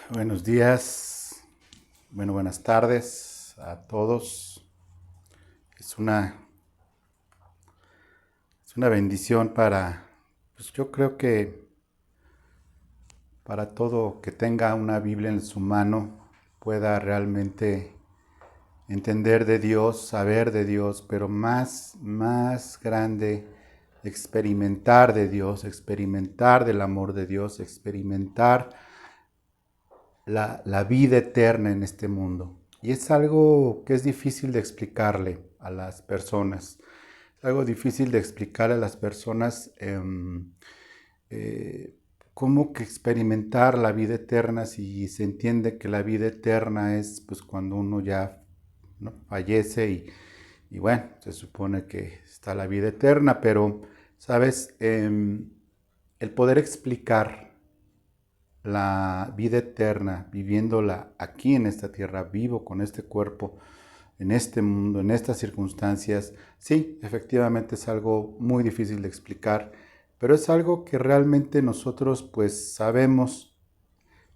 Buenos días, buenas tardes a todos. Es una, es una bendición pues yo creo que para todo que tenga una Biblia en su mano pueda realmente entender de Dios, saber de Dios, pero más grande, experimentar de Dios, experimentar del amor de Dios, experimentar la vida eterna en este mundo. Y es algo que es difícil de explicarle a las personas. Es algo difícil de explicar a las personas eh, cómo que experimentar la vida eterna si se entiende que la vida eterna es pues cuando uno ya, ¿no?, fallece y bueno, se supone que está la vida eterna, pero, ¿sabes? El poder explicar la vida eterna, viviéndola aquí en esta tierra, vivo con este cuerpo, en este mundo, en estas circunstancias, sí, efectivamente es algo muy difícil de explicar, pero es algo que realmente nosotros pues sabemos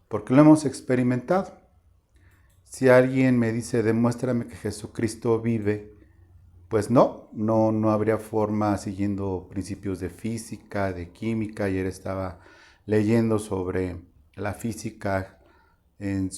porque lo hemos experimentado. Si alguien me dice, demuéstrame que Jesucristo vive, pues no habría forma siguiendo principios de física, de química. Ayer estaba leyendo sobre la física en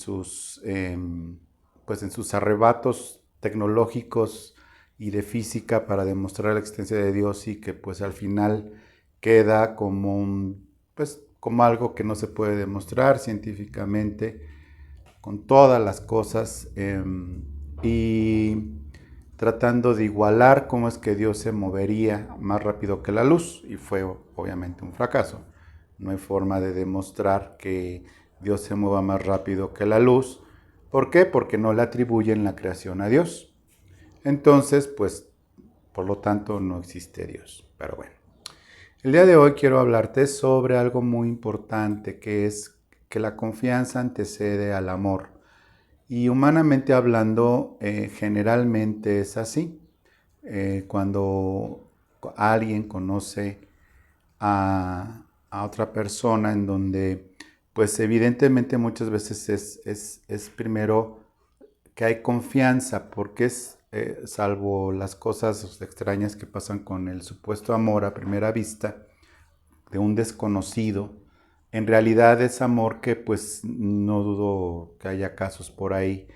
pues en sus arrebatos tecnológicos y de física para demostrar la existencia de Dios y que pues al final queda como pues como algo que no se puede demostrar científicamente con todas las cosas y tratando de igualar cómo es que Dios se movería más rápido que la luz, y fue obviamente un fracaso. No hay forma de demostrar que Dios se mueva más rápido que la luz. ¿Por qué? Porque no le atribuyen la creación a Dios. Entonces, pues, por lo tanto, no existe Dios. Pero bueno, el día de hoy quiero hablarte sobre algo muy importante, que es que la confianza antecede al amor. Y humanamente hablando, generalmente es así. Cuando alguien conoce a otra persona en donde, pues evidentemente muchas veces es primero que hay confianza, porque salvo las cosas extrañas que pasan con el supuesto amor a primera vista de un desconocido, en realidad es amor que pues no dudo que haya casos por ahí.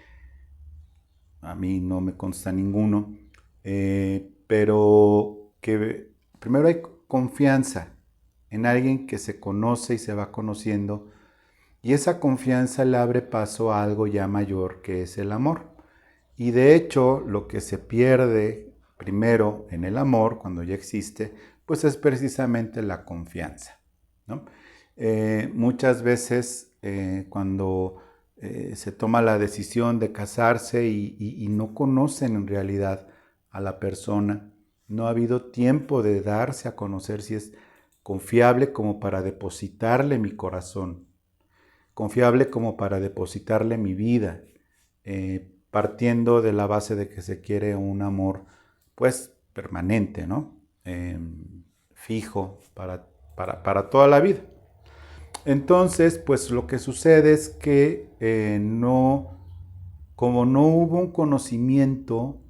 A mí no me consta ninguno, pero que primero hay confianza en alguien que se conoce y se va conociendo, y esa confianza le abre paso a algo ya mayor, que es el amor. Y de hecho, lo que se pierde primero en el amor, cuando ya existe, pues es precisamente la confianza, ¿no? Muchas veces cuando se toma la decisión de casarse y no conocen en realidad a la persona, no ha habido tiempo de darse a conocer si es confiable como para depositarle mi corazón, confiable como para depositarle mi vida, partiendo de la base de que se quiere un amor pues permanente, ¿no? Fijo para toda la vida. Entonces, pues lo que sucede es que como no hubo un conocimiento,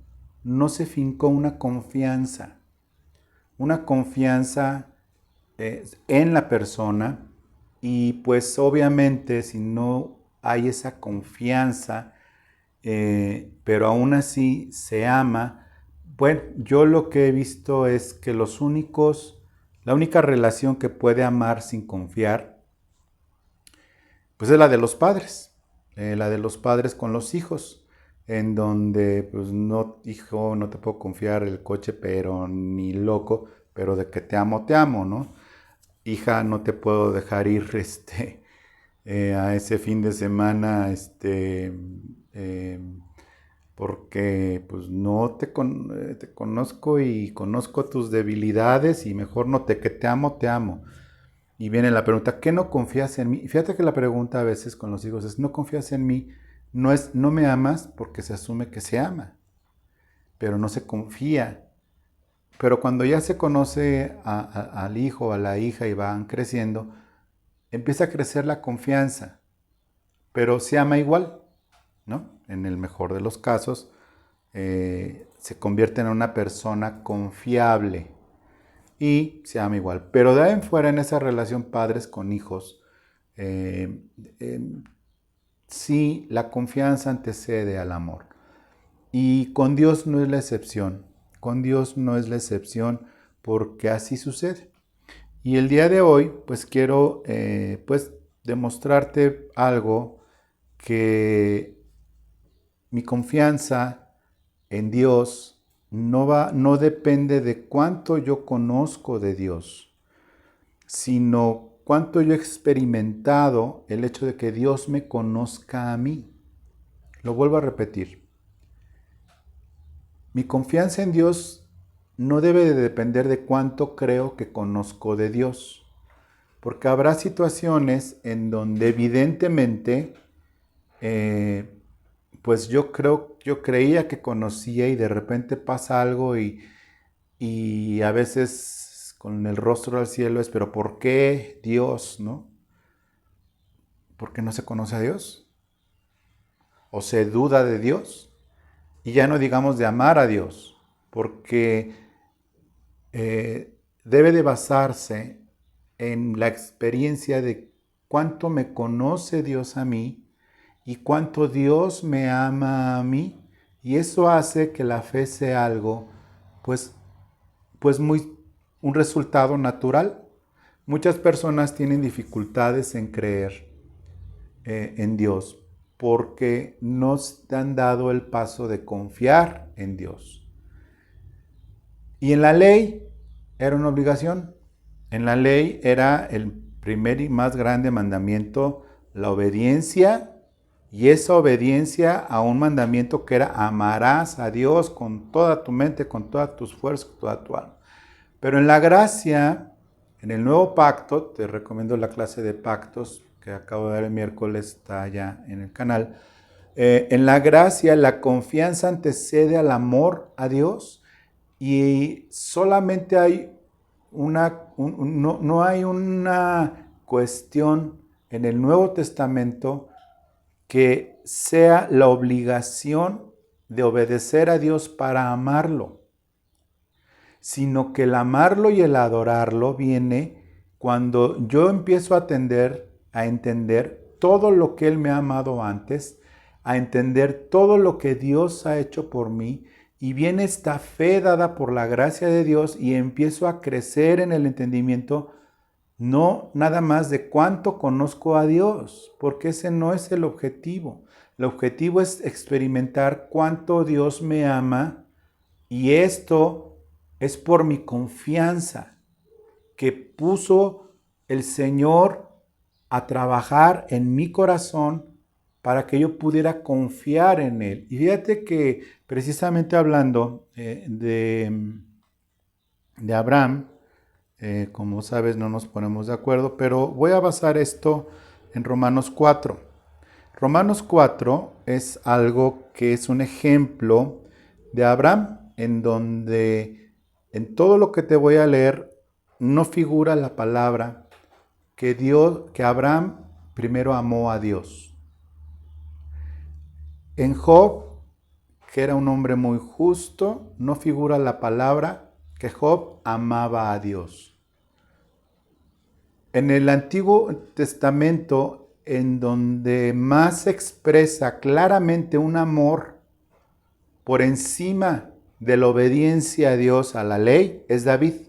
no se fincó una confianza en la persona, y pues obviamente si no hay esa confianza, pero aún así se ama, bueno, yo lo que he visto es que la única relación que puede amar sin confiar, pues es la de los padres con los hijos, en donde, pues no, hijo, no te puedo confiar el coche, pero ni loco, pero de que te amo, ¿no? Hija, no te puedo dejar ir, a ese fin de semana, eh, porque pues no te conozco y conozco tus debilidades y mejor no que te amo, te amo. Y viene la pregunta, ¿qué no confías en mí? Y fíjate que la pregunta a veces con los hijos es, ¿no confías en mí? No me amas, porque se asume que se ama, pero no se confía. Pero cuando ya se conoce al hijo o a la hija y van creciendo, empieza a crecer la confianza. pero se ama igual, ¿no? En el mejor de los casos, se convierte en una persona confiable y se ama igual. Pero de ahí en fuera, en esa relación padres con hijos, eh, eh, sí, la confianza antecede al amor. Y con Dios no es la excepción. Con Dios no es la excepción porque así sucede. Y el día de hoy, pues quiero pues demostrarte algo, que mi confianza en Dios no depende de cuánto yo conozco de Dios, sino cuánto yo he experimentado el hecho de que Dios me conozca a mí. Lo vuelvo a repetir. Mi confianza en Dios no debe de depender de cuánto creo que conozco de Dios, porque habrá situaciones en donde evidentemente, pues yo creía que conocía y de repente pasa algo y a veces con el rostro al cielo es, pero ¿por qué Dios, no? ¿Por qué no se conoce a Dios? ¿O se duda de Dios? Y ya no digamos de amar a Dios, porque debe de basarse en la experiencia de cuánto me conoce Dios a mí y cuánto Dios me ama a mí. Y eso hace que la fe sea algo, pues, un resultado natural. Muchas personas tienen dificultades en creer en Dios porque no se han dado el paso de confiar en Dios. Y en la ley era una obligación. En la ley era el primer y más grande mandamiento, la obediencia, y esa obediencia a un mandamiento que era amarás a Dios con toda tu mente, con todas tus fuerzas, con toda tu alma. Pero en la gracia, en el nuevo pacto, te recomiendo la clase de pactos que acabo de dar el miércoles, está allá en el canal. En la gracia, la confianza antecede al amor a Dios y solamente hay no hay una cuestión en el Nuevo Testamento que sea la obligación de obedecer a Dios para amarlo, sino que el amarlo y el adorarlo viene cuando yo empiezo a entender todo lo que Él me ha amado antes, a entender todo lo que Dios ha hecho por mí, y viene esta fe dada por la gracia de Dios y empiezo a crecer en el entendimiento, no nada más de cuánto conozco a Dios, porque ese no es el objetivo. El objetivo es experimentar cuánto Dios me ama, y esto es por mi confianza que puso el Señor a trabajar en mi corazón para que yo pudiera confiar en Él. Y fíjate que precisamente hablando de Abraham, como sabes no nos ponemos de acuerdo, pero voy a basar esto en Romanos 4. Romanos 4 es algo que es un ejemplo de Abraham, en donde en todo lo que te voy a leer no figura la palabra que Abraham primero amó a Dios. En Job, que era un hombre muy justo, no figura la palabra que Job amaba a Dios. En el Antiguo Testamento, en donde más se expresa claramente un amor por encima de la obediencia a Dios, a la ley, es David.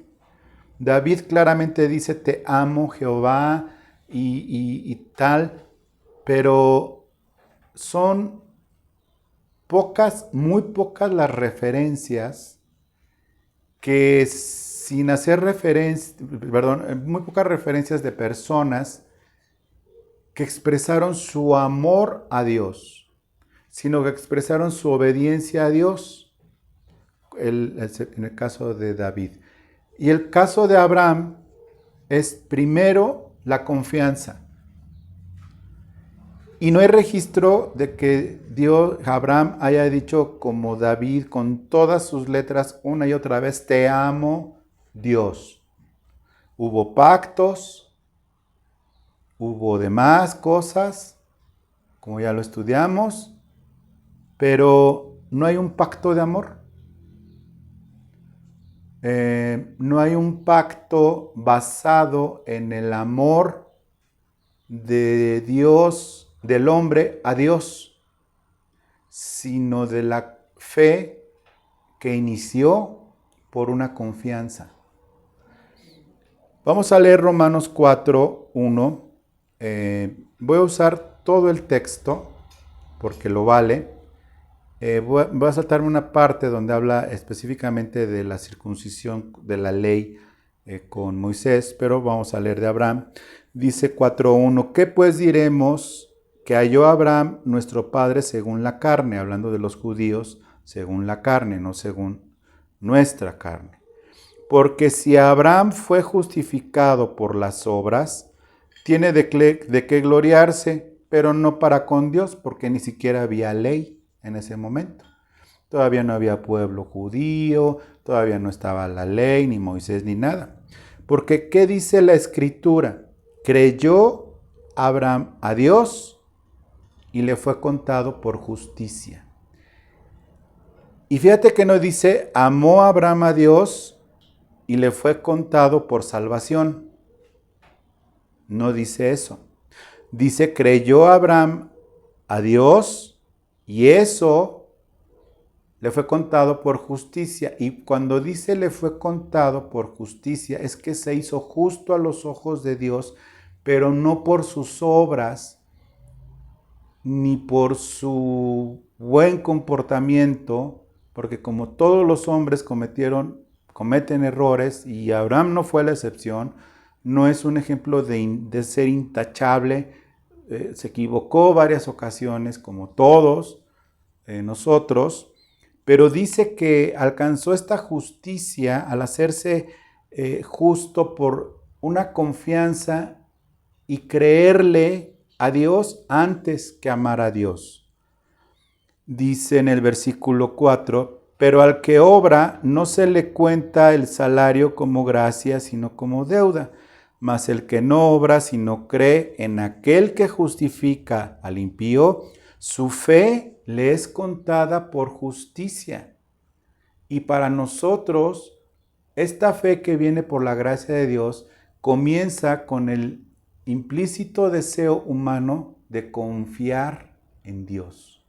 David claramente dice, te amo Jehová y tal, pero son muy pocas las referencias que sin hacer muy pocas referencias de personas que expresaron su amor a Dios, sino que expresaron su obediencia a Dios, en el caso de David. Y el caso de Abraham es primero la confianza. Y no hay registro de que Abraham haya dicho como David con todas sus letras una y otra vez, te amo Dios. Hubo pactos, hubo demás cosas como ya lo estudiamos, pero no hay un pacto de amor. No hay un pacto basado en el amor de Dios, del hombre a Dios, sino de la fe que inició por una confianza. Vamos a leer Romanos 4:1. Voy a usar todo el texto porque lo vale. Voy a saltarme una parte donde habla específicamente de la circuncisión de la ley con Moisés, pero vamos a leer de Abraham. Dice 4:1, ¿qué pues diremos que halló Abraham nuestro padre según la carne? Hablando de los judíos, según la carne, no según nuestra carne. Porque si Abraham fue justificado por las obras, tiene de qué gloriarse, pero no para con Dios, porque ni siquiera había ley en ese momento. Todavía no había pueblo judío, todavía no estaba la ley, ni Moisés, ni nada. Porque, ¿qué dice la Escritura? Creyó Abraham a Dios y le fue contado por justicia. Y fíjate que no dice, amó Abraham a Dios y le fue contado por salvación. No dice eso. Dice, creyó Abraham a Dios y eso le fue contado por justicia. Y cuando dice le fue contado por justicia, es que se hizo justo a los ojos de Dios, pero no por sus obras, ni por su buen comportamiento, porque como todos los hombres cometen errores, y Abraham no fue la excepción, no es un ejemplo de ser intachable. Se equivocó varias ocasiones, como todos nosotros, pero dice que alcanzó esta justicia al hacerse justo por una confianza y creerle a Dios antes que amar a Dios. Dice en el versículo 4, pero al que obra no se le cuenta el salario como gracia, sino como deuda. Mas el que no obra, sino cree en aquel que justifica al impío, su fe le es contada por justicia. Y para nosotros, esta fe que viene por la gracia de Dios comienza con el implícito deseo humano de confiar en Dios,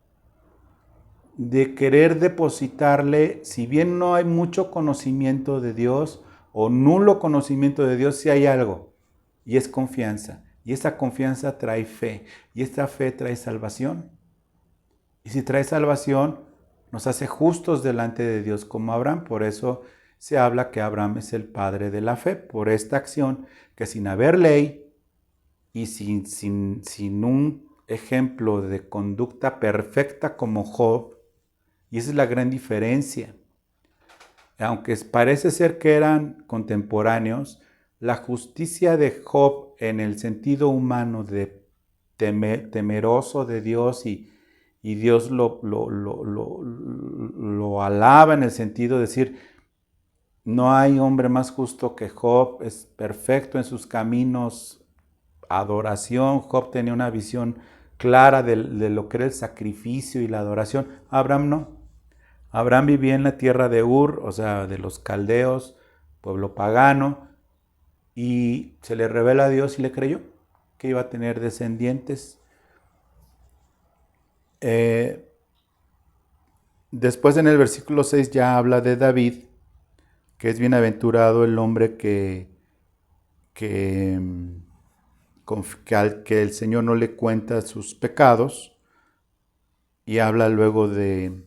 de querer depositarle, si bien no hay mucho conocimiento de Dios o nulo conocimiento de Dios, sí hay algo, y es confianza. Y esa confianza trae fe, y esta fe trae salvación. Y si trae salvación, nos hace justos delante de Dios como Abraham. Por eso se habla que Abraham es el padre de la fe, por esta acción que sin haber ley y sin un ejemplo de conducta perfecta como Job, y esa es la gran diferencia. Aunque parece ser que eran contemporáneos, la justicia de Job en el sentido humano de temeroso de Dios y Dios lo alaba en el sentido de decir, no hay hombre más justo que Job, es perfecto en sus caminos, adoración. Job tenía una visión clara de lo que era el sacrificio y la adoración. Abraham no. Abraham vivía en la tierra de Ur, o sea, de los caldeos, pueblo pagano, y se le revela a Dios y le creyó que iba a tener descendientes. Después en el versículo 6 ya habla de David, que es bienaventurado el hombre que el Señor no le cuenta sus pecados, y habla luego de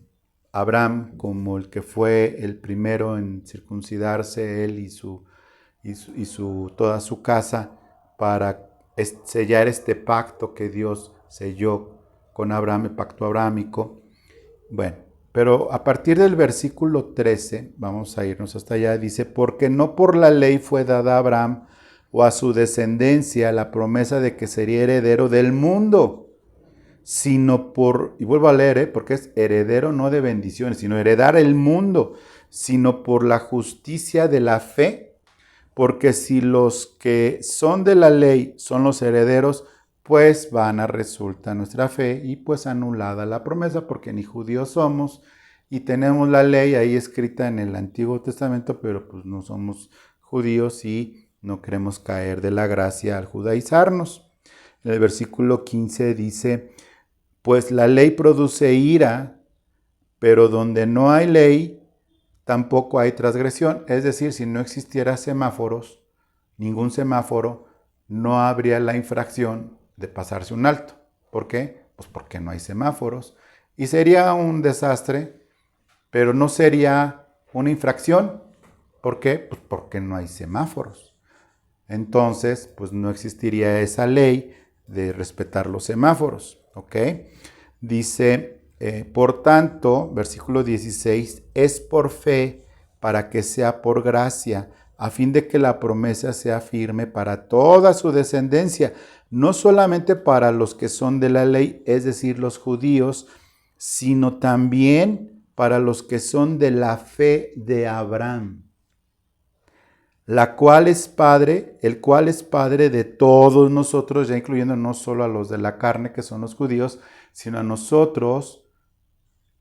Abraham como el que fue el primero en circuncidarse, él y toda su casa, para sellar este pacto que Dios selló con Abraham, el pacto abrahámico. Bueno, pero a partir del versículo 13, vamos a irnos hasta allá, dice, porque no por la ley fue dada a Abraham o a su descendencia la promesa de que sería heredero del mundo, sino por, y vuelvo a leer, porque es heredero no de bendiciones, sino heredar el mundo, sino por la justicia de la fe, porque si los que son de la ley son los herederos, pues vana resulta nuestra fe y pues anulada la promesa, porque ni judíos somos y tenemos la ley ahí escrita en el Antiguo Testamento, pero pues no somos judíos y no queremos caer de la gracia al judaizarnos. En el versículo 15 dice, pues la ley produce ira, pero donde no hay ley, tampoco hay transgresión. Es decir, si no existiera semáforos, ningún semáforo, no habría la infracción de pasarse un alto. ¿Por qué? Pues porque no hay semáforos. Y sería un desastre, pero no sería una infracción. ¿Por qué? Pues porque no hay semáforos. Entonces, pues no existiría esa ley de respetar los semáforos. ¿Ok? Dice, por tanto, versículo 16, es por fe para que sea por gracia, a fin de que la promesa sea firme para toda su descendencia, no solamente para los que son de la ley, es decir, los judíos, sino también para los que son de la fe de Abraham, la cual es padre, el cual es padre de todos nosotros, ya incluyendo no solo a los de la carne, que son los judíos, sino a nosotros,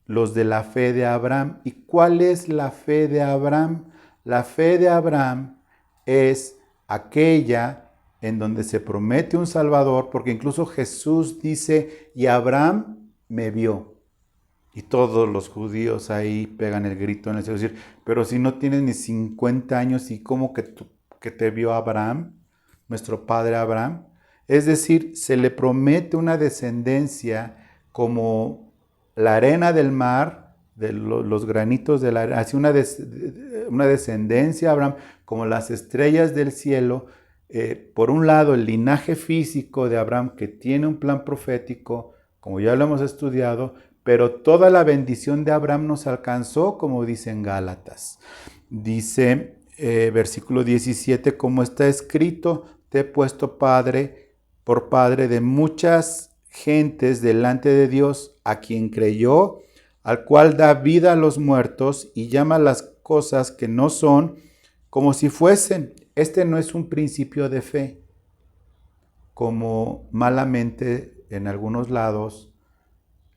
los de la fe de Abraham. ¿Y cuál es la fe de Abraham? La fe de Abraham es aquella en donde se promete un Salvador, porque incluso Jesús dice, y Abraham me vio. Y todos los judíos ahí pegan el grito en el cielo, decir, pero si no tienes ni 50 años, ¿y cómo que te vio Abraham, nuestro padre Abraham? Es decir, se le promete una descendencia como la arena del mar, de los granitos de la arena, así una descendencia a Abraham, como las estrellas del cielo. Por un lado, el linaje físico de Abraham, que tiene un plan profético, como ya lo hemos estudiado, pero toda la bendición de Abraham nos alcanzó, como dice en Gálatas. Dice, versículo 17, como está escrito, te he puesto por padre de muchas gentes delante de Dios, a quien creyó, al cual da vida a los muertos y llama las cosas que no son como si fuesen. Este no es un principio de fe, como malamente en algunos lados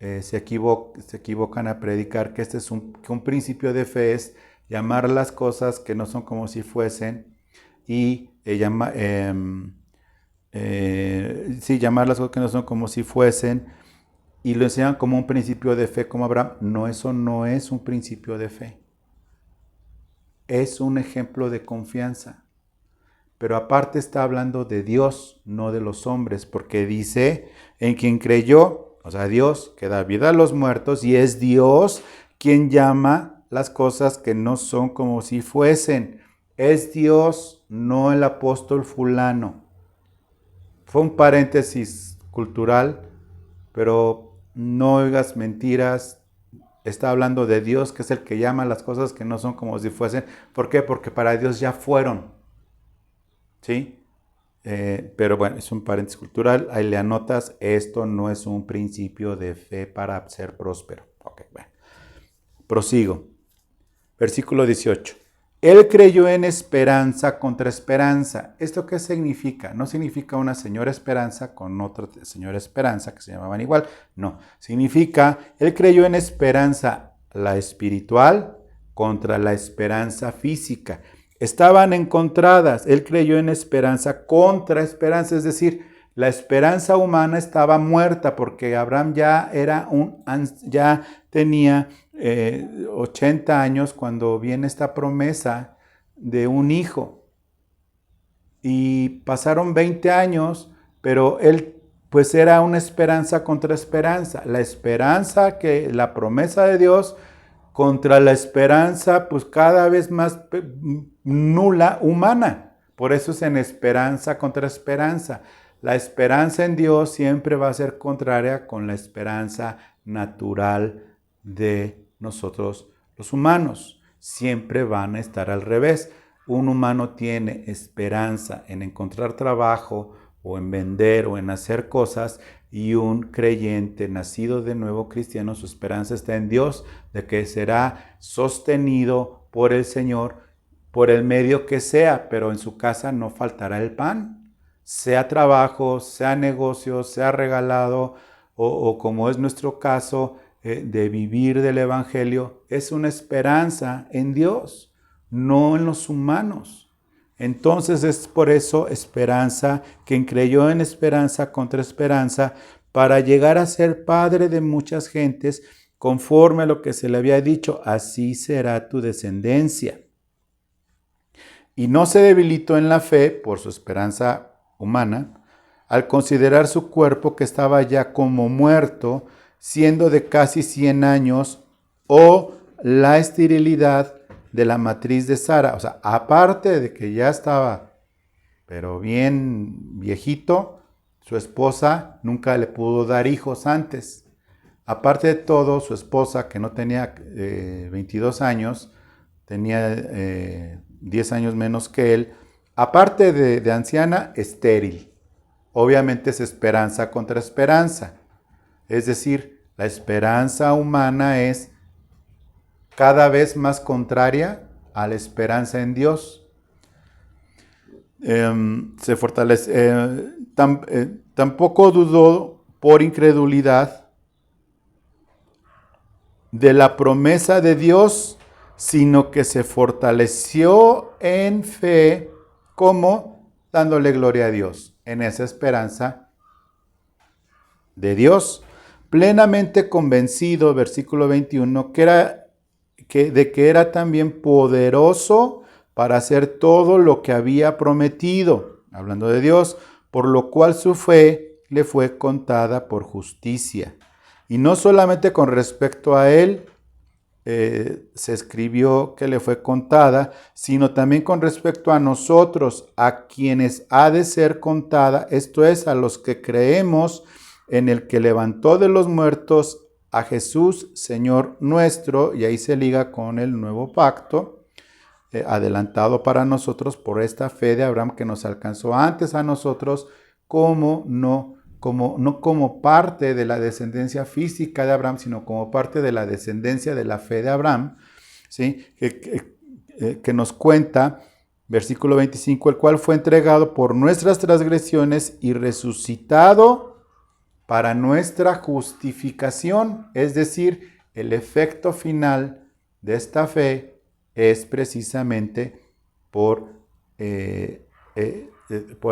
se equivocan a predicar que que un principio de fe es llamar las cosas que no son como si fuesen y llamar las cosas que no son como si fuesen, y lo enseñan como un principio de fe como Abraham. No, eso no es un principio de fe. Es un ejemplo de confianza. Pero aparte está hablando de Dios, no de los hombres, porque dice, en quien creyó, o sea, Dios que da vida a los muertos, y es Dios quien llama las cosas que no son como si fuesen. Es Dios, no el apóstol fulano. Fue un paréntesis cultural, pero no oigas mentiras. Está hablando de Dios, que es el que llama las cosas que no son como si fuesen. ¿Por qué? Porque para Dios ya fueron. ¿Sí? Pero bueno, es un paréntesis cultural. Ahí le anotas, esto no es un principio de fe para ser próspero. Ok, bueno. Prosigo. Versículo 18. Él creyó en esperanza contra esperanza. ¿Esto qué significa? No significa una señora Esperanza con otra señora Esperanza que se llamaban igual. No, significa, él creyó en esperanza, la espiritual, contra la esperanza física. Estaban encontradas. Él creyó en esperanza contra esperanza, es decir, la esperanza humana estaba muerta porque Abraham ya tenía 80 años cuando viene esta promesa de un hijo. Y pasaron 20 años, pero él pues era una esperanza contra esperanza. La esperanza, que la promesa de Dios, contra la esperanza pues cada vez más nula humana. Por eso es en esperanza contra esperanza. La esperanza en Dios siempre va a ser contraria con la esperanza natural de nosotros los humanos. Siempre van a estar al revés. Un humano tiene esperanza en encontrar trabajo o en vender o en hacer cosas, y un creyente nacido de nuevo cristiano, su esperanza está en Dios, de que será sostenido por el Señor por el medio que sea, pero en su casa no faltará el pan. sea trabajo, sea negocio, sea regalado, o como es nuestro caso, de vivir del Evangelio, es una esperanza en Dios, no en los humanos. Entonces es por eso esperanza, quien creyó en esperanza contra esperanza, para llegar a ser padre de muchas gentes, conforme a lo que se le había dicho, así será tu descendencia. Y no se debilitó en la fe por su esperanza humana, al considerar su cuerpo que estaba ya como muerto, siendo de casi 100 años, o la esterilidad de la matriz de Sara. O sea, aparte de que ya estaba, pero bien viejito, su esposa nunca le pudo dar hijos antes. Aparte de todo, su esposa, que no tenía 22 años, tenía 10 años menos que él, aparte de anciana, estéril. Obviamente es esperanza contra esperanza. Es decir, la esperanza humana es cada vez más contraria a la esperanza en Dios. Se fortalece. Tampoco dudó por incredulidad de la promesa de Dios, sino que se fortaleció en fe, como dándole gloria a Dios, en esa esperanza de Dios, plenamente convencido, versículo 21, de que era también poderoso para hacer todo lo que había prometido, hablando de Dios, por lo cual su fe le fue contada por justicia. Y no solamente con respecto a él se escribió que le fue contada, sino también con respecto a nosotros, a quienes ha de ser contada, esto es, a los que creemos en el que levantó de los muertos a Jesús, Señor nuestro, y ahí se liga con el nuevo pacto, adelantado para nosotros por esta fe de Abraham que nos alcanzó antes a nosotros, no como parte de la descendencia física de Abraham, sino como parte de la descendencia de la fe de Abraham, ¿sí? Que nos cuenta, versículo 25, el cual fue entregado por nuestras transgresiones y resucitado para nuestra justificación. Es decir, el efecto final de esta fe es precisamente por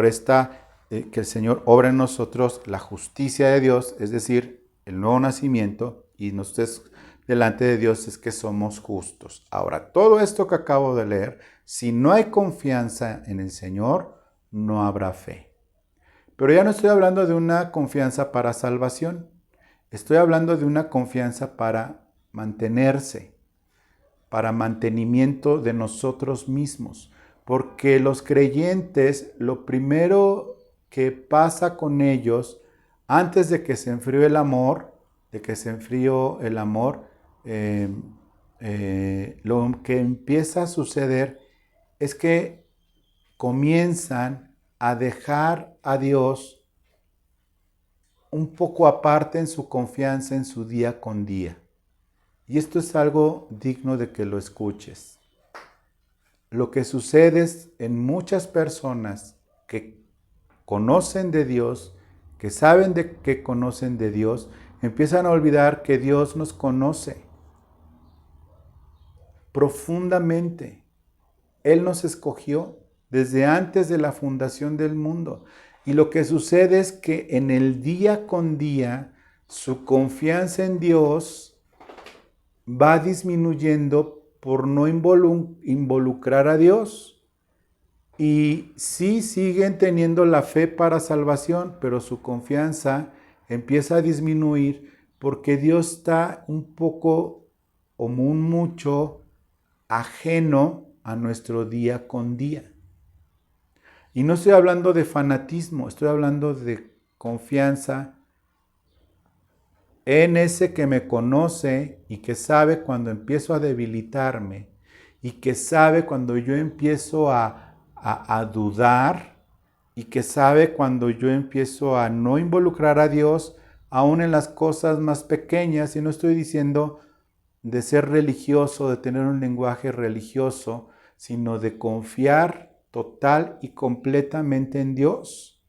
esta que el Señor obra en nosotros la justicia de Dios, es decir, el nuevo nacimiento, y nosotros delante de Dios es que somos justos. Ahora, todo esto que acabo de leer, si no hay confianza en el Señor, no habrá fe. Pero ya no estoy hablando de una confianza para salvación, estoy hablando de una confianza para mantenerse, para mantenimiento de nosotros mismos, porque los creyentes, lo primero que pasa con ellos antes de que se enfríe el amor, lo que empieza a suceder es que comienzan a dejar a Dios un poco aparte en su confianza en su día con día. Y esto es algo digno de que lo escuches. Lo que sucede es en muchas personas que conocen de Dios, que saben de que conocen de Dios, empiezan a olvidar que Dios nos conoce profundamente. Él nos escogió desde antes de la fundación del mundo. Y lo que sucede es que en el día con día, su confianza en Dios va disminuyendo por no involucrar a Dios. Y sí siguen teniendo la fe para salvación, pero su confianza empieza a disminuir porque Dios está un poco o mucho ajeno a nuestro día con día. Y no estoy hablando de fanatismo, estoy hablando de confianza en ese que me conoce y que sabe cuando empiezo a debilitarme y que sabe cuando yo empiezo a dudar y que sabe cuando yo empiezo a no involucrar a Dios aún en las cosas más pequeñas. Y no estoy diciendo de ser religioso, de tener un lenguaje religioso, sino de confiar total y completamente en Dios.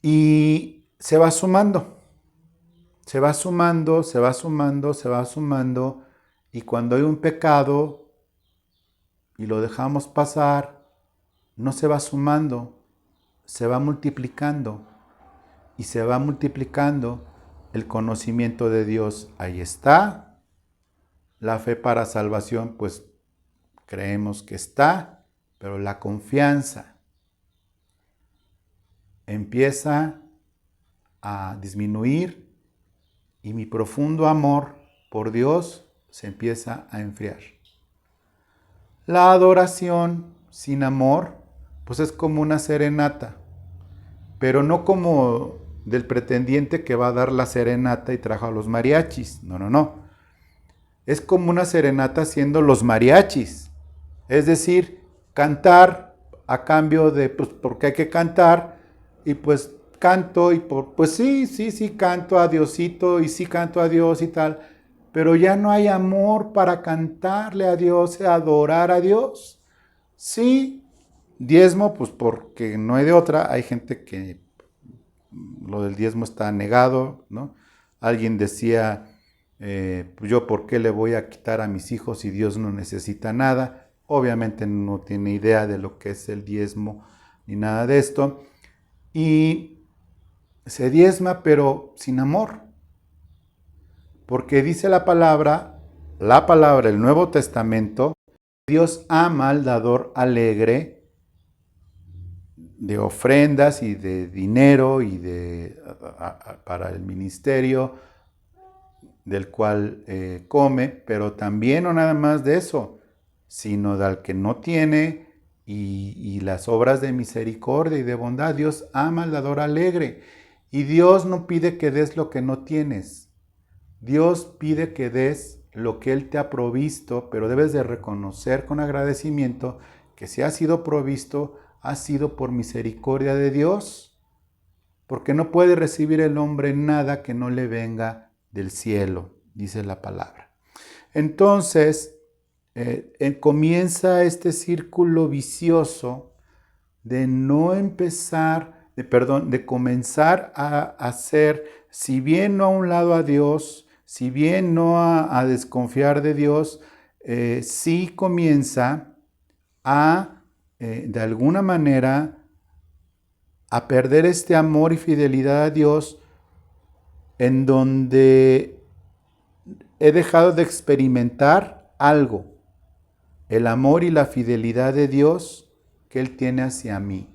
Y se va sumando, se va sumando, se va sumando, se va sumando. Y cuando hay un pecado y lo dejamos pasar, no se va sumando, se va multiplicando. Y se va multiplicando el conocimiento de Dios. Ahí está. La fe para salvación, pues creemos que está, pero la confianza empieza a disminuir y mi profundo amor por Dios se empieza a enfriar. La adoración sin amor, pues es como una serenata, pero no como del pretendiente que va a dar la serenata y trajo a los mariachis. No, no, no. Es como una serenata haciendo los mariachis. Es decir, cantar a cambio de, pues porque hay que cantar, y pues canto y pues sí, canto a Diosito y sí canto a Dios y tal, pero ya no hay amor para cantarle a Dios, adorar a Dios. Sí, diezmo, pues porque no hay de otra, hay gente que lo del diezmo está negado, ¿no? Alguien decía, pues yo por qué le voy a quitar a mis hijos si Dios no necesita nada. Obviamente no tiene idea de lo que es el diezmo ni nada de esto. Y se diezma pero sin amor. Porque dice la palabra, el Nuevo Testamento, Dios ama al dador alegre de ofrendas y de dinero y para el ministerio del cual come, pero también no nada más de eso, sino del que no tiene y las obras de misericordia y de bondad. Dios ama al dador alegre y Dios no pide que des lo que no tienes. Dios pide que des lo que Él te ha provisto, pero debes de reconocer con agradecimiento que si ha sido provisto, ha sido por misericordia de Dios, porque no puede recibir el hombre nada que no le venga del cielo, dice la palabra. Entonces, comienza este círculo vicioso de no empezar, de comenzar a hacer, si bien no a un lado a Dios, si bien no a desconfiar de Dios, sí comienza a, de alguna manera, a perder este amor y fidelidad a Dios, en donde he dejado de experimentar algo, el amor y la fidelidad de Dios que Él tiene hacia mí.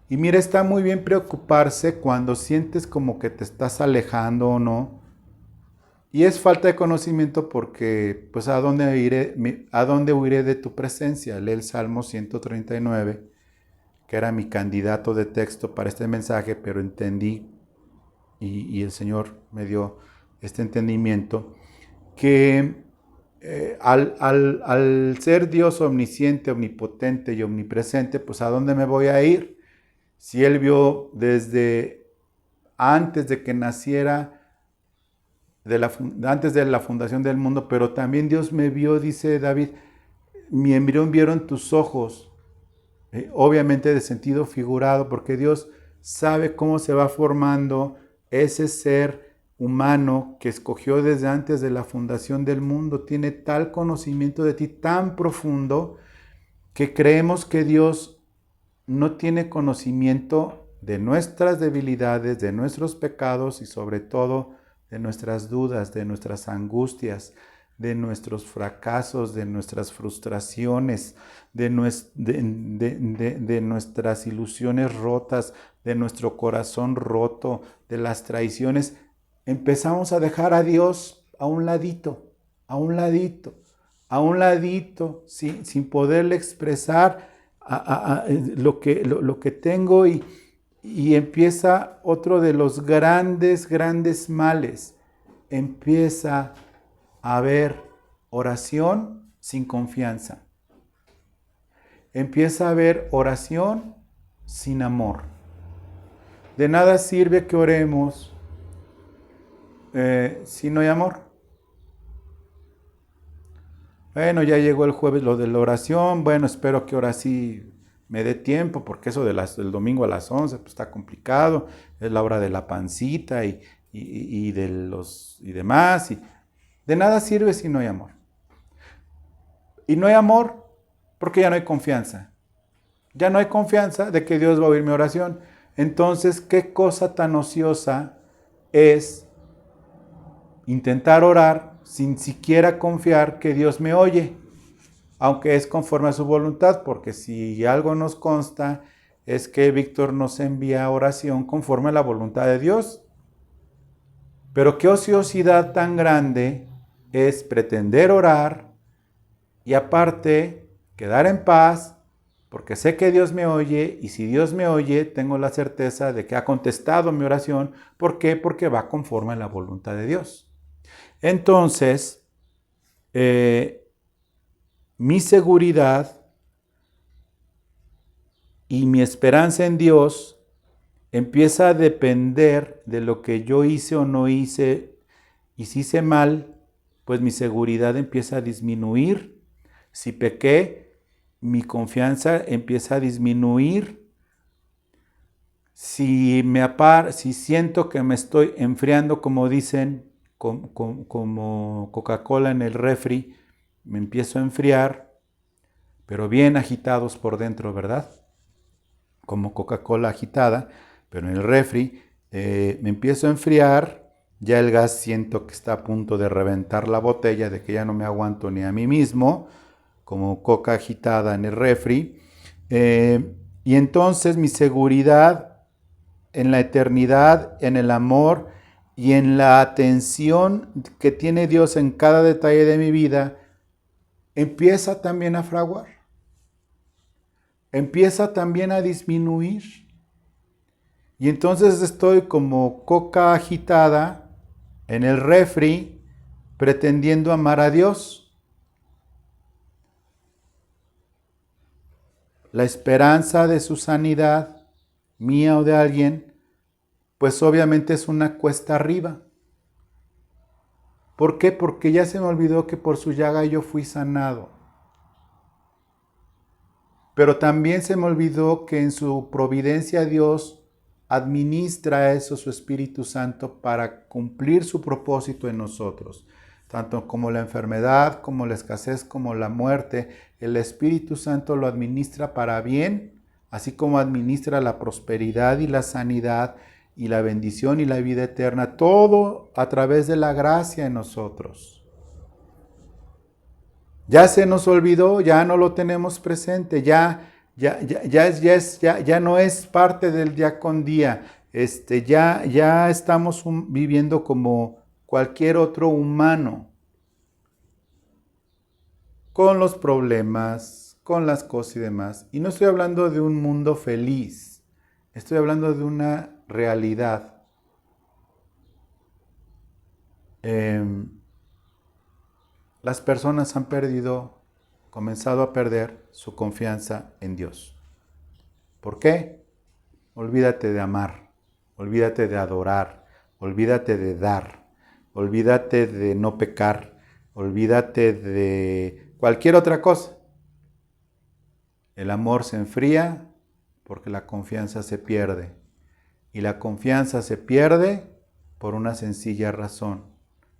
Y mira, está muy bien preocuparse cuando sientes como que te estás alejando o no. Y es falta de conocimiento porque, pues, ¿a dónde huiré de tu presencia? Lee el Salmo 139, que era mi candidato de texto para este mensaje, pero entendí y el Señor me dio este entendimiento, que al ser Dios omnisciente, omnipotente y omnipresente, pues ¿a dónde me voy a ir? Si Él vio desde antes de que naciera, antes de la fundación del mundo, pero también Dios me vio, dice David, mi embrión vieron tus ojos, obviamente de sentido figurado, porque Dios sabe cómo se va formando ese ser humano que escogió desde antes de la fundación del mundo. Tiene tal conocimiento de ti tan profundo que creemos que Dios no tiene conocimiento de nuestras debilidades, de nuestros pecados y sobre todo de nuestras dudas, de nuestras angustias, de nuestros fracasos, de nuestras frustraciones, de nuestras ilusiones rotas, de nuestro corazón roto, de las traiciones. Empezamos a dejar a Dios a un ladito, a un ladito, a un ladito, ¿sí? Sin poderle expresar lo que tengo y empieza otro de los grandes, grandes males. Empieza a haber oración sin confianza. Empieza a haber oración sin amor. De nada sirve que oremos si no hay amor. Bueno, ya llegó el jueves lo de la oración. Bueno, espero que ahora sí me dé tiempo, porque eso del domingo a las 11 pues está complicado, es la hora de la pancita y demás. Y de nada sirve si no hay amor. Y no hay amor porque ya no hay confianza. Ya no hay confianza de que Dios va a oír mi oración. Entonces, ¿qué cosa tan ociosa es intentar orar sin siquiera confiar que Dios me oye? Aunque es conforme a su voluntad, porque si algo nos consta es que Víctor nos envía oración conforme a la voluntad de Dios. Pero qué ociosidad tan grande es pretender orar y aparte quedar en paz, porque sé que Dios me oye y si Dios me oye tengo la certeza de que ha contestado mi oración. ¿Por qué? Porque va conforme a la voluntad de Dios. Entonces, mi seguridad y mi esperanza en Dios empieza a depender de lo que yo hice o no hice, y si hice mal, pues mi seguridad empieza a disminuir. Si pequé, mi confianza empieza a disminuir. Si siento que me estoy enfriando, como dicen, como Coca-Cola en el refri, me empiezo a enfriar, pero bien agitados por dentro, ¿verdad? Como Coca-Cola agitada, pero en el refri me empiezo a enfriar, ya el gas siento que está a punto de reventar la botella, de que ya no me aguanto ni a mí mismo, como coca agitada en el refri, y entonces mi seguridad en la eternidad, en el amor y en la atención que tiene Dios en cada detalle de mi vida, empieza también a fraguar, empieza también a disminuir. Y entonces estoy como coca agitada en el refri, pretendiendo amar a Dios. La esperanza de su sanidad, mía o de alguien, pues obviamente es una cuesta arriba. ¿Por qué? Porque ya se me olvidó que por su llaga yo fui sanado. Pero también se me olvidó que en su providencia Dios administra eso, su Espíritu Santo, para cumplir su propósito en nosotros. Tanto como la enfermedad, como la escasez, como la muerte, el Espíritu Santo lo administra para bien, así como administra la prosperidad y la sanidad y la bendición y la vida eterna, todo a través de la gracia en nosotros. Ya se nos olvidó, ya no lo tenemos presente, ya no es parte del día con día. Ya estamos viviendo como cualquier otro humano, con los problemas, con las cosas y demás. Y no estoy hablando de un mundo feliz, estoy hablando de una realidad. Las personas han comenzado a perder su confianza en Dios. ¿Por qué? Olvídate de amar, olvídate de adorar, olvídate de dar, olvídate de no pecar, olvídate de cualquier otra cosa. El amor se enfría porque la confianza se pierde. Y la confianza se pierde por una sencilla razón,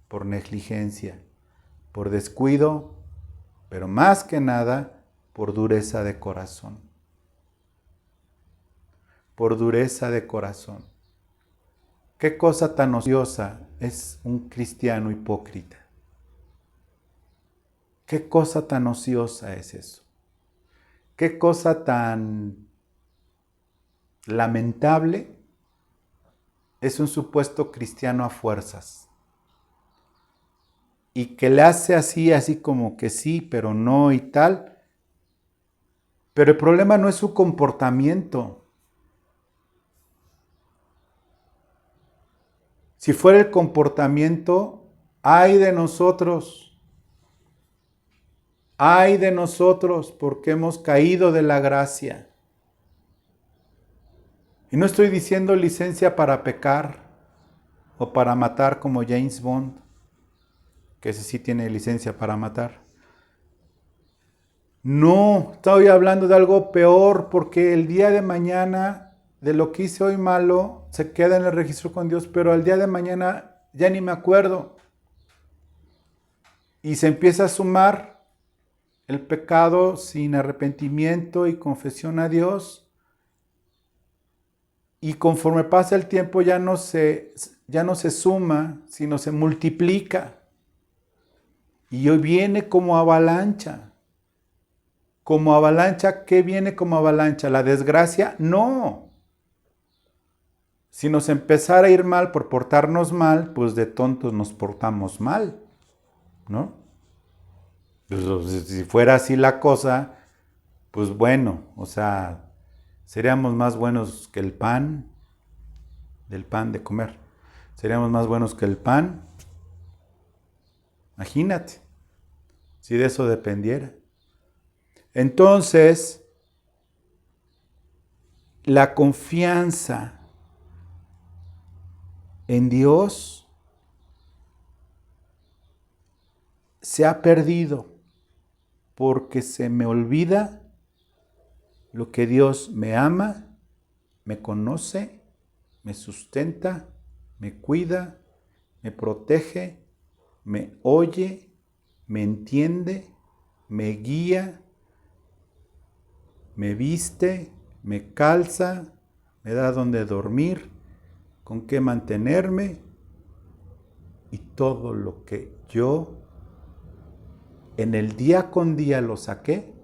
por negligencia, por descuido, pero más que nada por dureza de corazón. Por dureza de corazón. ¿Qué cosa tan ociosa es un cristiano hipócrita? ¿Qué cosa tan ociosa es eso? ¿Qué cosa tan lamentable es un supuesto cristiano a fuerzas? Y que le hace así como que sí, pero no y tal. Pero el problema no es su comportamiento. Si fuera el comportamiento, ¡ay de nosotros! ¡Ay de nosotros! Porque hemos caído de la gracia. Y no estoy diciendo licencia para pecar o para matar como James Bond, que ese sí tiene licencia para matar. No, estoy hablando de algo peor, porque el día de mañana, de lo que hice hoy malo, se queda en el registro con Dios, pero al día de mañana ya ni me acuerdo. Y se empieza a sumar el pecado sin arrepentimiento y confesión a Dios. Y conforme pasa el tiempo ya no se suma, sino se multiplica. Y hoy viene como avalancha. Como avalancha, ¿qué viene como avalancha? ¿La desgracia? No. Si nos empezara a ir mal por portarnos mal, pues de tontos nos portamos mal, ¿no? Pues, si fuera así la cosa, pues bueno, o sea, seríamos más buenos que el pan, del pan de comer. Seríamos más buenos que el pan. Imagínate, si de eso dependiera. Entonces, la confianza en Dios se ha perdido porque se me olvida lo que Dios me ama, me conoce, me sustenta, me cuida, me protege, me oye, me entiende, me guía, me viste, me calza, me da donde dormir, con qué mantenerme y todo lo que yo en el día con día lo saqué,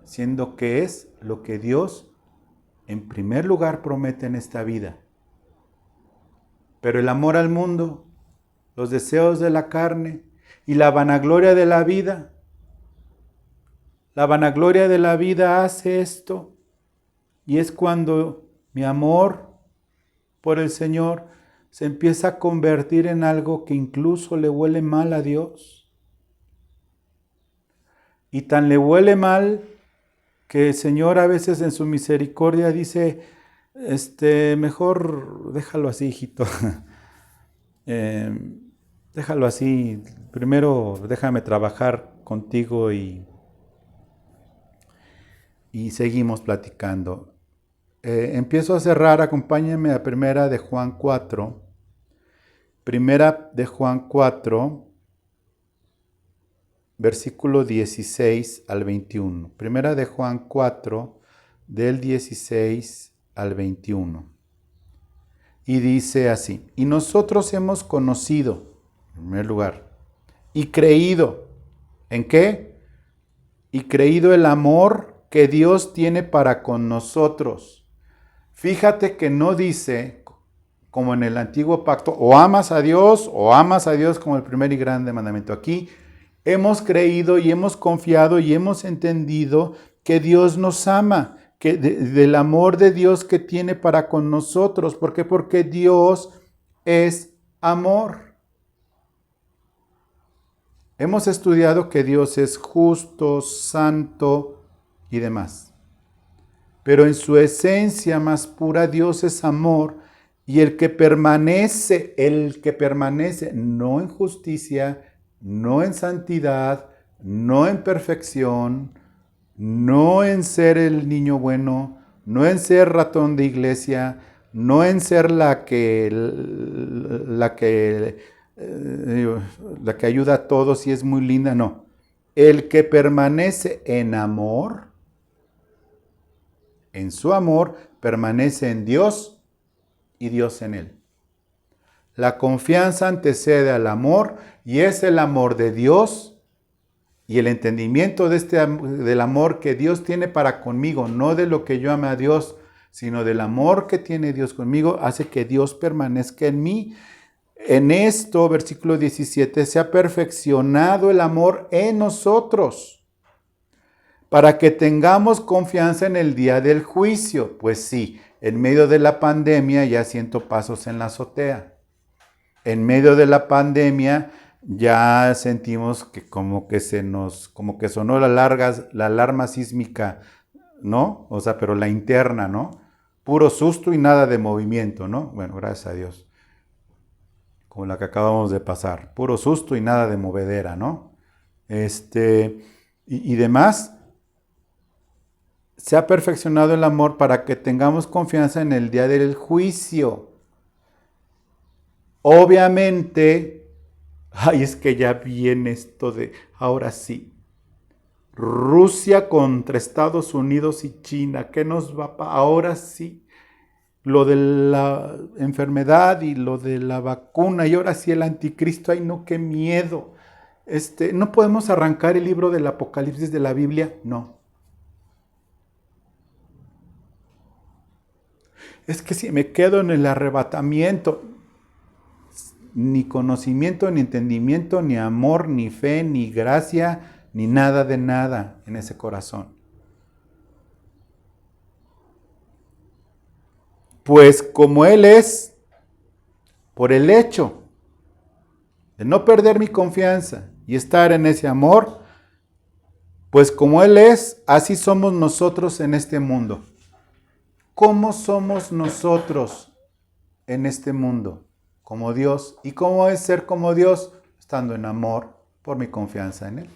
siendo que es lo que Dios en primer lugar promete en esta vida. Pero el amor al mundo, los deseos de la carne y la vanagloria de la vida, hace esto, y es cuando mi amor por el Señor se empieza a convertir en algo que incluso le huele mal a Dios. Y tan le huele mal que el Señor a veces en su misericordia dice, mejor déjalo así, hijito. Déjalo así. Primero déjame trabajar contigo y seguimos platicando. Empiezo a cerrar, acompáñenme a Primera de Juan 4. Primera de Juan 4, versículo 16 al 21. Primera de Juan 4, del 16 al 21. Y dice así, y nosotros hemos conocido, en primer lugar, y creído. ¿En qué? Y creído el amor que Dios tiene para con nosotros. Fíjate que no dice, como en el antiguo pacto, o amas a Dios como el primer y grande mandamiento. Aquí hemos creído y hemos confiado y hemos entendido que Dios nos ama, que del amor de Dios que tiene para con nosotros. ¿Por qué? Porque Dios es amor. Hemos estudiado que Dios es justo, santo y demás. Pero en su esencia más pura, Dios es amor, y el que permanece, no en justicia, no en santidad, no en perfección, no en ser el niño bueno, no en ser ratón de iglesia, no en ser la que ayuda a todos y es muy linda, no. El que permanece en amor, en su amor, permanece en Dios y Dios en él. La confianza antecede al amor y es el amor de Dios y el entendimiento del amor que Dios tiene para conmigo, no de lo que yo ame a Dios, sino del amor que tiene Dios conmigo, hace que Dios permanezca en mí. En esto, versículo 17, se ha perfeccionado el amor en nosotros, para que tengamos confianza en el día del juicio. Pues sí, en medio de la pandemia ya siento pasos en la azotea. En medio de la pandemia ya sentimos que como que sonó la alarma sísmica, ¿no? O sea, pero la interna, ¿no? Puro susto y nada de movimiento, ¿no? Bueno, gracias a Dios. Como la que acabamos de pasar. Puro susto y nada de movedera, ¿no? Y demás. se ha perfeccionado el amor para que tengamos confianza en el día del juicio. Obviamente, es que ya viene esto de, ahora sí, Rusia contra Estados Unidos y China, ¿qué nos va a ahora sí? Lo de la enfermedad y lo de la vacuna y ahora sí el anticristo, ay no, qué miedo. ¿No podemos arrancar el libro del Apocalipsis de la Biblia? No. Es que si me quedo en el arrebatamiento, ni conocimiento, ni entendimiento, ni amor, ni fe, ni gracia, ni nada de nada en ese corazón. Pues como Él es, por el hecho de no perder mi confianza y estar en ese amor, pues como Él es, así somos nosotros en este mundo. ¿Cómo somos nosotros en este mundo? Como Dios. ¿Y cómo es ser como Dios? Estando en amor por mi confianza en Él.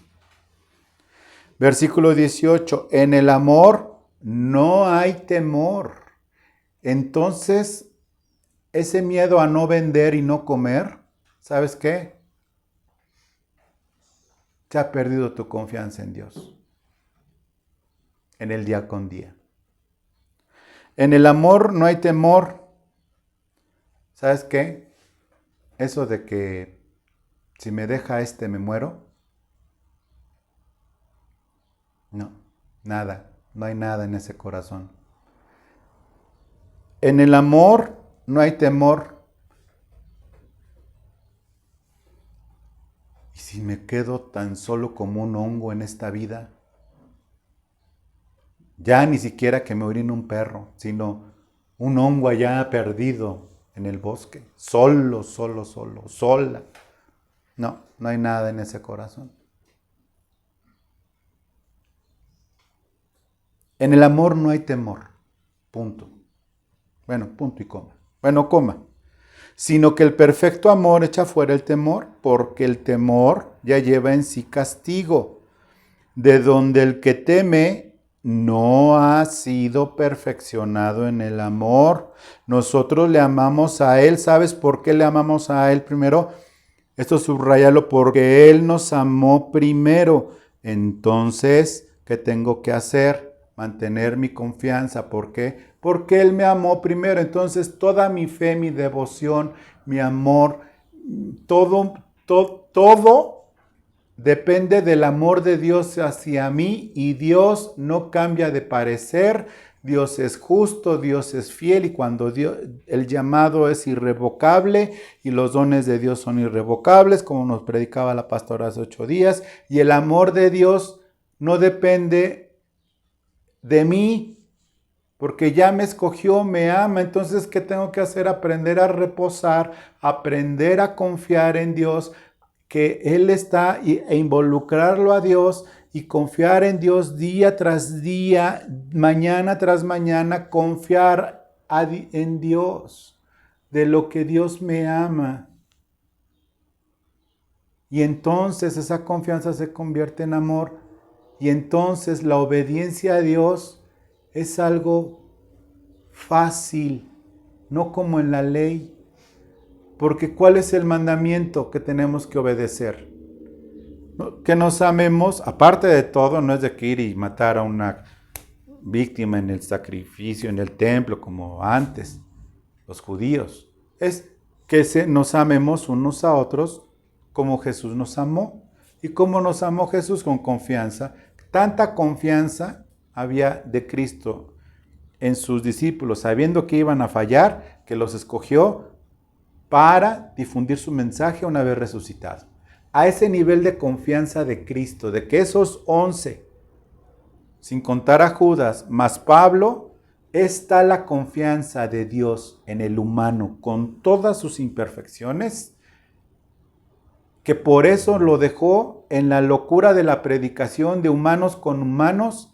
Versículo 18. En el amor no hay temor. Entonces, ese miedo a no vender y no comer, ¿sabes qué? Te ha perdido tu confianza en Dios. En el día con día. En el amor no hay temor. ¿Sabes qué? Eso de que si me deja me muero. No, nada. No hay nada en ese corazón. En el amor no hay temor. ¿Y si me quedo tan solo como un hongo en esta vida? Ya ni siquiera que me orine un perro, sino un hongo allá perdido en el bosque, solo, sola. No, no hay nada en ese corazón. En el amor no hay temor, punto. Bueno, punto y coma. Bueno, coma. Sino que el perfecto amor echa fuera el temor, porque el temor ya lleva en sí castigo, de donde el que teme no ha sido perfeccionado en el amor. Nosotros le amamos a Él. ¿Sabes por qué le amamos a Él primero? Esto subráyalo, porque Él nos amó primero. Entonces, ¿qué tengo que hacer? Mantener mi confianza. ¿Por qué? Porque Él me amó primero. Entonces, toda mi fe, mi devoción, mi amor, todo depende del amor de Dios hacia mí, y Dios no cambia de parecer. Dios es justo, Dios es fiel, y cuando el llamado es irrevocable y los dones de Dios son irrevocables, como nos predicaba la pastora hace 8 días, y el amor de Dios no depende de mí, porque ya me escogió, me ama. Entonces, ¿qué tengo que hacer? Aprender a reposar, aprender a confiar en Dios, que Él está, e involucrarlo a Dios y confiar en Dios día tras día, mañana tras mañana, confiar en Dios, de lo que Dios me ama. Y entonces esa confianza se convierte en amor, y entonces la obediencia a Dios es algo fácil, no como en la ley. Porque ¿cuál es el mandamiento que tenemos que obedecer? Que nos amemos. Aparte de todo, no es de que ir y matar a una víctima en el sacrificio, en el templo, como antes los judíos. Es que nos amemos unos a otros como Jesús nos amó. ¿Y cómo nos amó Jesús? Con confianza. Tanta confianza había de Cristo en sus discípulos, sabiendo que iban a fallar, que los escogió para difundir su mensaje una vez resucitado. A ese nivel de confianza de Cristo, de que esos 11, sin contar a Judas, más Pablo, está la confianza de Dios en el humano, con todas sus imperfecciones, que por eso lo dejó en la locura de la predicación de humanos con humanos,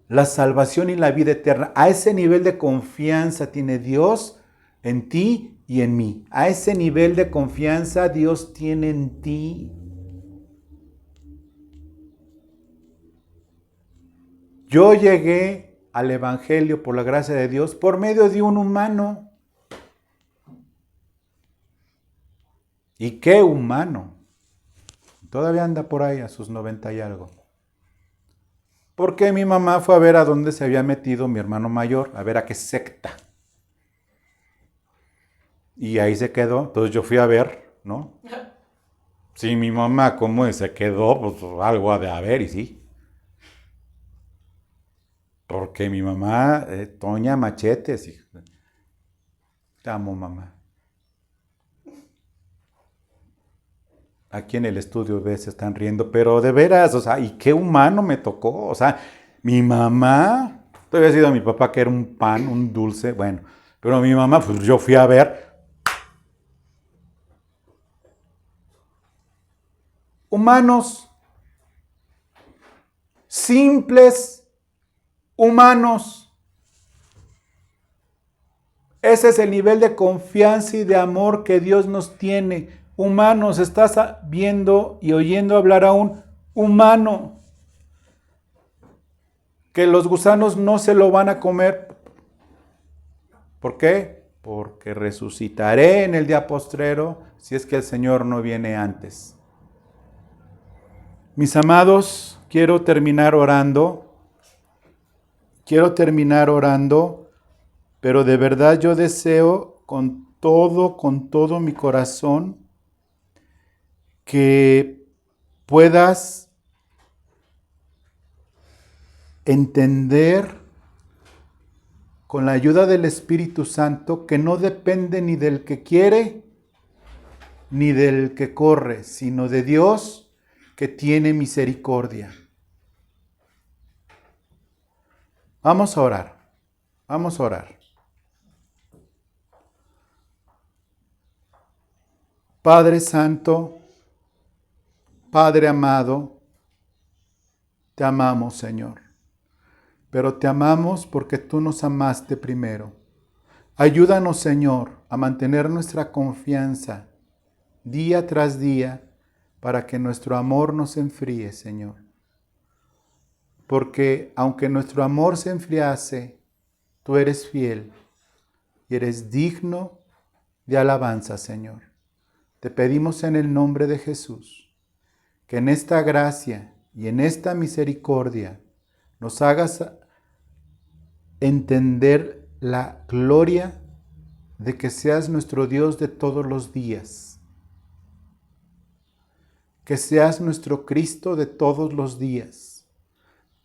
la salvación y la vida eterna. A ese nivel de confianza tiene Dios en ti y en mí. A ese nivel de confianza Dios tiene en ti. Yo llegué al Evangelio por la gracia de Dios por medio de un humano. ¿Y qué humano? Todavía anda por ahí a sus 90 y algo. Porque mi mamá fue a ver a dónde se había metido mi hermano mayor, a ver a qué secta. Y ahí se quedó. Entonces yo fui a ver, ¿no? Sí, mi mamá, ¿cómo se quedó? Pues algo ha de haber, y sí. Porque mi mamá, Toña Machetes, hijo. Te amo, mamá. Aquí en el estudio se están riendo, pero de veras, o sea, ¿y qué humano me tocó? O sea, mi mamá, todavía ha sido mi papá que era un pan, un dulce, bueno, pero mi mamá, pues yo fui a ver humanos, simples humanos. Ese es el nivel de confianza y de amor que Dios nos tiene. Humanos, estás viendo y oyendo hablar a un humano. Que los gusanos no se lo van a comer. ¿Por qué? Porque resucitaré en el día postrero si es que el Señor no viene antes. Mis amados, quiero terminar orando. Pero de verdad yo deseo con todo mi corazón que puedas entender con la ayuda del Espíritu Santo que no depende ni del que quiere ni del que corre, sino de Dios que tiene misericordia. Vamos a orar. Padre Santo, Padre amado, te amamos, Señor. Pero te amamos porque tú nos amaste primero. Ayúdanos, Señor, a mantener nuestra confianza día tras día para que nuestro amor no se enfríe, Señor. Porque aunque nuestro amor se enfriase, tú eres fiel y eres digno de alabanza, Señor. Te pedimos en el nombre de Jesús que en esta gracia y en esta misericordia nos hagas entender la gloria de que seas nuestro Dios de todos los días, que seas nuestro Cristo de todos los días,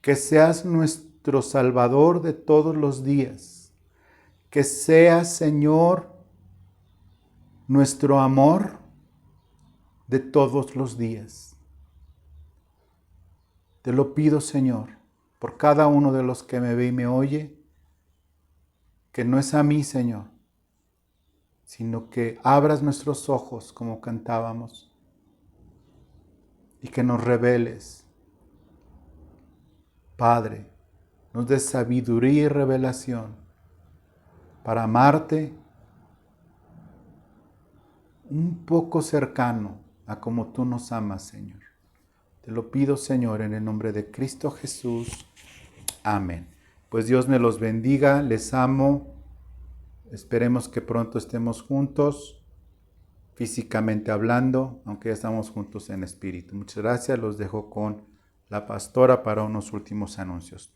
que seas nuestro Salvador de todos los días, que seas, Señor, nuestro amor de todos los días. Te lo pido, Señor, por cada uno de los que me ve y me oye, que no es a mí, Señor, sino que abras nuestros ojos como cantábamos y que nos reveles. Padre, nos des sabiduría y revelación para amarte un poco cercano a como tú nos amas, Señor. Te lo pido, Señor, en el nombre de Cristo Jesús. Amén. Pues Dios me los bendiga, les amo. Esperemos que pronto estemos juntos, físicamente hablando, aunque ya estamos juntos en espíritu. Muchas gracias, los dejo con la pastora para unos últimos anuncios.